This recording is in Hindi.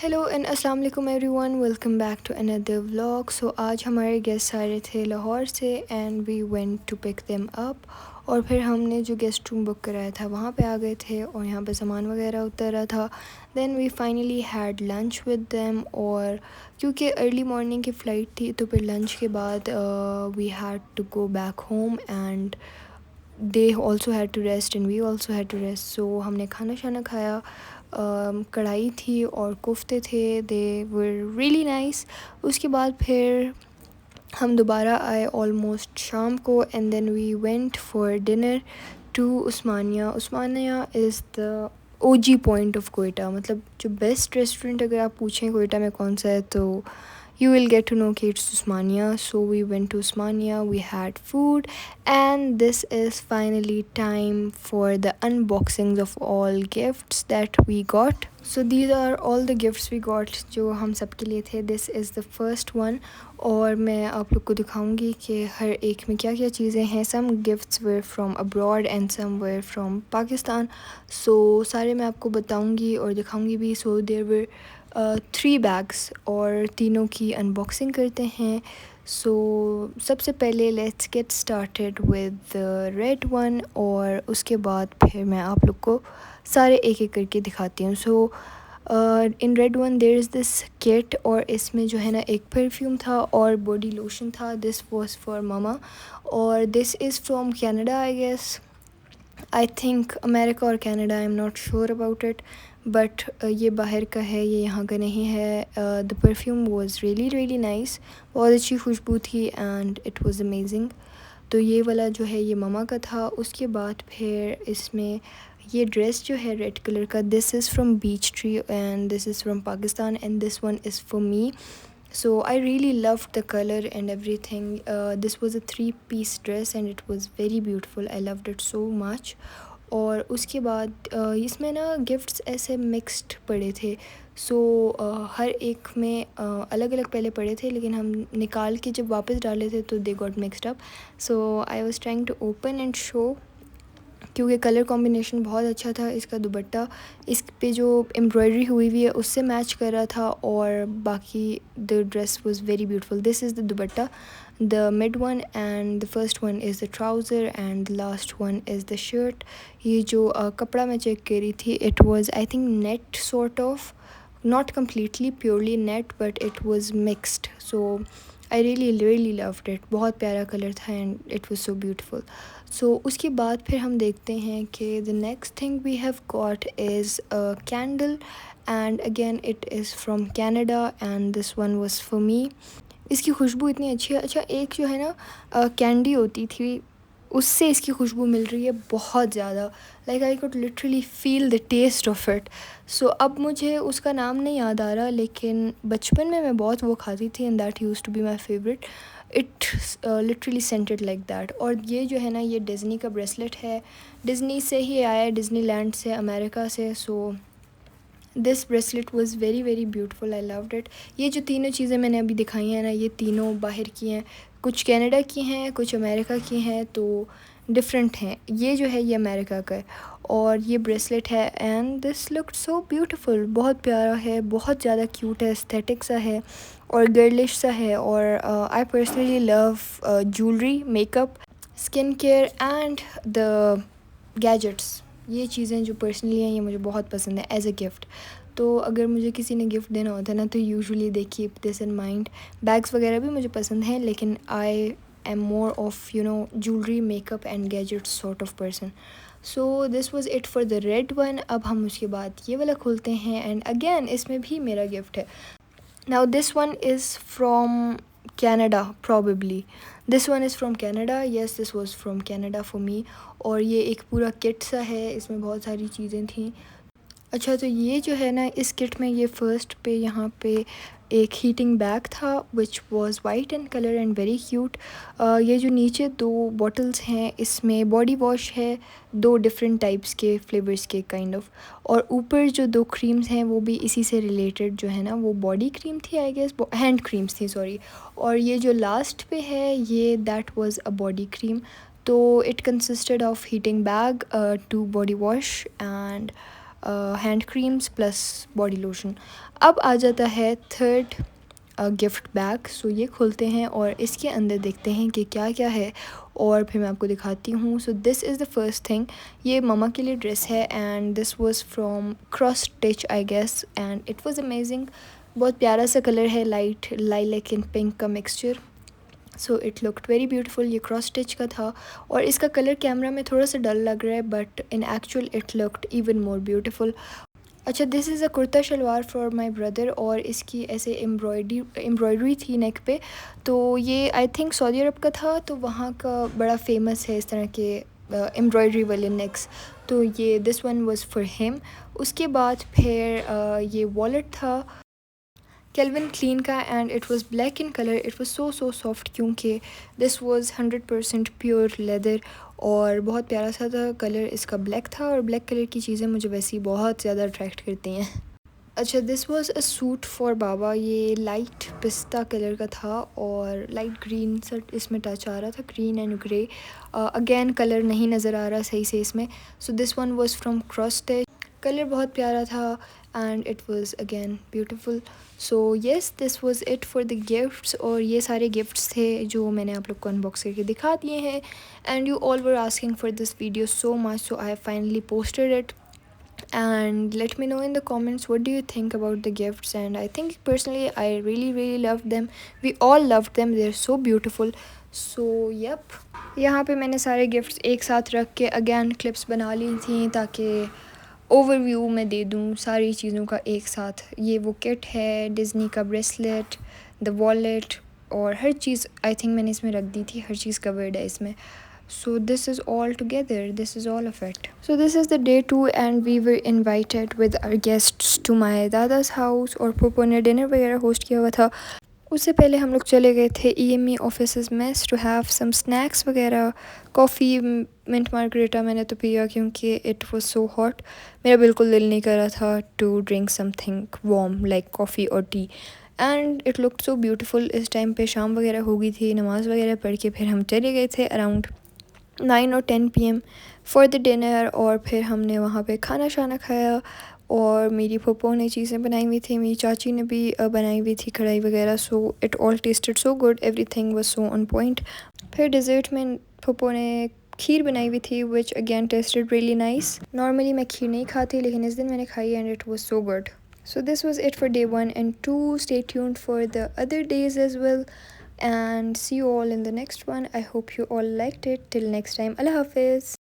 हेलो एंड अस्सलाम वालेकुम everyone, welcome back to another vlog. So आज हमारे गेस्ट आ रहे थे लाहौर से and we went to pick them up. और फिर हमने जो गेस्ट रूम बुक कराया था वहाँ पे आ गए थे और यहाँ पे सामान वगैरह उतरा था। Then we finally had lunch with them. और क्योंकि अर्ली मॉर्निंग की फ़्लाइट थी तो फिर लंच के बाद we had to go back home and they also had to rest and we also had to rest. So हमने खाना शाना खाया। कढ़ाई थी और कोफ्ते थे, दे वर रियली नाइस। उसके बाद फिर हम दोबारा आए ऑलमोस्ट शाम को and then we went for dinner to Usmania. Usmania is the OG point of Quetta, मतलब जो बेस्ट रेस्टोरेंट अगर आप पूछें कोयटा में कौन सा है तो you will get to know कि it's Usmania. So we went to Usmania, we had food, and this is finally time for the unboxings of all gifts that we got. So these are all the gifts we got जो हम सब के लिए थे. This is the first one और मैं आप लोग को दिखाऊंगी कि हर एक में क्या क्या चीज़ें हैं. Some gifts were from abroad and some were from Pakistan. So सारे मैं आपको बताऊंगी और दिखाऊंगी भी. So there were 3 बैग्स और तीनों की अनबॉक्सिंग करते हैं. सो सबसे पहले let's get started with the red one और उसके बाद फिर मैं आप लोग को सारे एक एक करके दिखाती हूँ. So in red one there is this kit और इसमें जो है ना एक परफ्यूम था और बॉडी लोशन था. दिस वाज फॉर ममा और this is from Canada I guess. I think America और Canada, I am not sure about it, but ये बाहर का है, ये यहाँ का नहीं है. The perfume was really really nice, बहुत अच्छी खुशबू थी एंड इट वाज अमेजिंग. तो ये वाला जो है ये ममा का था. उसके बाद फिर इसमें ये ड्रेस जो है रेड कलर का, this is from beech tree and this is from Pakistan and this one is for me. So I really loved the color and everything. This was a 3-piece dress and it was very beautiful. I loved it so much. और उसके बाद इसमें ना गिफ्ट्स ऐसे मिक्स्ड पड़े थे. सो हर एक में अलग अलग पहले पड़े थे लेकिन हम निकाल के जब वापस डाले थे तो they got mixed up. So I was trying to open and show क्योंकि कलर कॉम्बिनेशन बहुत अच्छा था. इसका दुपट्टा इस पे जो एम्ब्रॉयडरी हुई हुई है उससे मैच कर रहा था और बाकी the dress was very beautiful. This is the dupatta, the mid one and the first one is the trouser and the last one is the shirt. ये जो कपड़ा मैं चेक कर रही थी, it was I think net sort of, not completely purely net but it was mixed. So I really loved it. बहुत प्यारा कलर था and it was so beautiful. So उसके बाद फिर हम देखते हैं कि the next thing we have got is a candle and again it is from Canada and this one was for me. इसकी खुशबू इतनी अच्छी है. अच्छा, एक जो है ना कैंडी होती थी उससे इसकी खुशबू मिल रही है बहुत ज़्यादा. Like I could literally feel the taste of it. So अब मुझे उसका नाम नहीं याद आ रहा लेकिन बचपन में मैं बहुत वो खाती थी and that used to be my favourite. It literally scented like that. और ये जो है ना ये डिज़नी का ब्रेसलेट है. डिज़नी से ही आया है, डिज़नी लैंड से, अमेरिका से. So this bracelet was very very beautiful. I loved it. ये जो तीनों चीज़ें मैंने अभी दिखाई हैं ना ये तीनों बाहर की हैं. कुछ कनाडा की हैं, कुछ अमेरिका की हैं, तो डिफरेंट हैं. ये जो है ये अमेरिका का है और ये ब्रेसलेट है and this looked so beautiful. बहुत प्यारा है, बहुत ज़्यादा क्यूट है, एस्थेटिक सा है और गर्लिश सा है. और I personally love jewellery, makeup, skin care and the gadgets. ये चीज़ें जो पर्सनली हैं ये मुझे बहुत पसंद है एज अ गिफ्ट. तो अगर मुझे किसी ने गिफ्ट देना होता है ना तो usually they keep this in mind. Bags वगैरह भी मुझे पसंद हैं लेकिन I am more of you know jewellery, makeup and gadgets sort of person. So this was it for the red one. अब हम उसके बाद ये वाला खोलते हैं एंड अगेन इसमें भी मेरा गिफ्ट है. Now this one is from Canada probably. This one is from Canada. Yes, this was from Canada for me. और ये एक पूरा किट सा है, इसमें बहुत सारी चीज़ें थी. अच्छा, तो ये जो है ना इस किट में ये फ़र्स्ट पे यहाँ पे एक हीटिंग बैग था which was white in colour and very cute. ये जो नीचे 2 बॉटल्स हैं इसमें बॉडी वॉश है, 2 डिफरेंट टाइप्स के फ्लेवर्स के काइंड ऑफ. और ऊपर जो 2 क्रीम्स हैं वो भी इसी से रिलेटेड जो है ना वो बॉडी क्रीम थी आई गेस, हैंड क्रीम्स थी सॉरी. और ये जो लास्ट पे है ये that was a body cream. तो it consisted of heating bag, 2 body wash and hand creams plus body lotion. अब आ जाता है थर्ड गिफ्ट बैग। सो ये खोलते हैं और इसके अंदर देखते हैं कि क्या क्या है और फिर मैं आपको दिखाती हूँ। So this is the first thing. ये ममा के लिए ड्रेस है and this was from Cross Stitch I guess and it was amazing. बहुत प्यारा सा कलर है, लाइट लाइलैक एंड पिंक का mixture. So it looked very beautiful. ये क्रॉस स्टिच का था और इसका कलर कैमरा में थोड़ा सा डल लग रहा है but in actual it looked even more beautiful. अच्छा, this is a kurta salwar for my brother और इसकी ऐसे एम्ब्रॉयडरी थी नेक पे। तो ये आई थिंक सऊदी अरब का था, तो वहाँ का बड़ा फेमस है इस तरह के एम्ब्रॉयडरी वाले नेक्स। तो ये this one was for him. उसके बाद फिर ये वॉलेट था केल्विन क्लीन का and it was black in colour. It was so soft क्योंकि दिस वाज 100% प्योर लेदर और बहुत प्यारा सा था कलर इसका, ब्लैक था और ब्लैक कलर की चीज़ें मुझे वैसे ही बहुत ज़्यादा अट्रैक्ट करती हैं। अच्छा, this was a suit for baba. ये लाइट पिस्ता कलर का था और लाइट ग्रीन सा इसमें टच आ रहा था, green and grey. Again colour नहीं नज़र आ रहा सही से इसमें। So this one was from Cross stitch. Colour बहुत प्यारा था and it was again beautiful. So yes, this was it for the gifts. और ये सारे गिफ्ट्स थे जो मैंने आप लोग को अनबॉक्स करके दिखा दिए हैं and you all were asking for this video so much, so I have finally posted it and let me know in the comments what do you think about the gifts. And I think personally I really loved them. We all loved them, they're so beautiful. So yep, यहाँ पे मैंने सारे गिफ्ट्स एक साथ रख के अगेन क्लिप्स बना ली थी ताकि ओवरव्यू में दे दूँ सारी चीज़ों का एक साथ। ये वो किट है, डिज़नी का ब्रेसलेट, द वॉलेट और हर चीज़ आई थिंक मैंने इसमें रख दी थी, हर चीज़ कवर्ड है इसमें। So this is all together, this is all of it. So this is the day 2 and we were invited with our guests to my दादा's house और पोपो ने डिनर वगैरह होस्ट किया हुआ था। उससे पहले हम लोग चले गए थे EME office mess to have some snacks वगैरह। कॉफ़ी मिंट मार्गरेटा मैंने तो पिया क्योंकि इट वाज सो हॉट, मेरा बिल्कुल दिल नहीं कर रहा था to drink something warm like coffee और tea and it looked so beautiful. इस टाइम पे शाम वगैरह हो गई थी, नमाज़ वगैरह पढ़ के फिर हम चले गए थे अराउंड 9 और 10 PM फॉर द डिनर। और फिर हमने वहाँ पे खाना शाना खाया और मेरी फूफो ने चीज़ें बनाई हुई थी, मेरी चाची ने भी बनाई हुई थी कढ़ाई वगैरह। So it all tested so good, everything was so on point. फिर डिज़र्ट में फूफो ने खीर बनाई हुई थी which again tested really nice. Normally मैं खीर नहीं खाती लेकिन इस दिन मैंने खाई and it was so good. So this was it for day 1 and 2. Stay tuned for the other days as well and see you all in the next one. I hope you all liked it. Till next time, Allah Hafiz.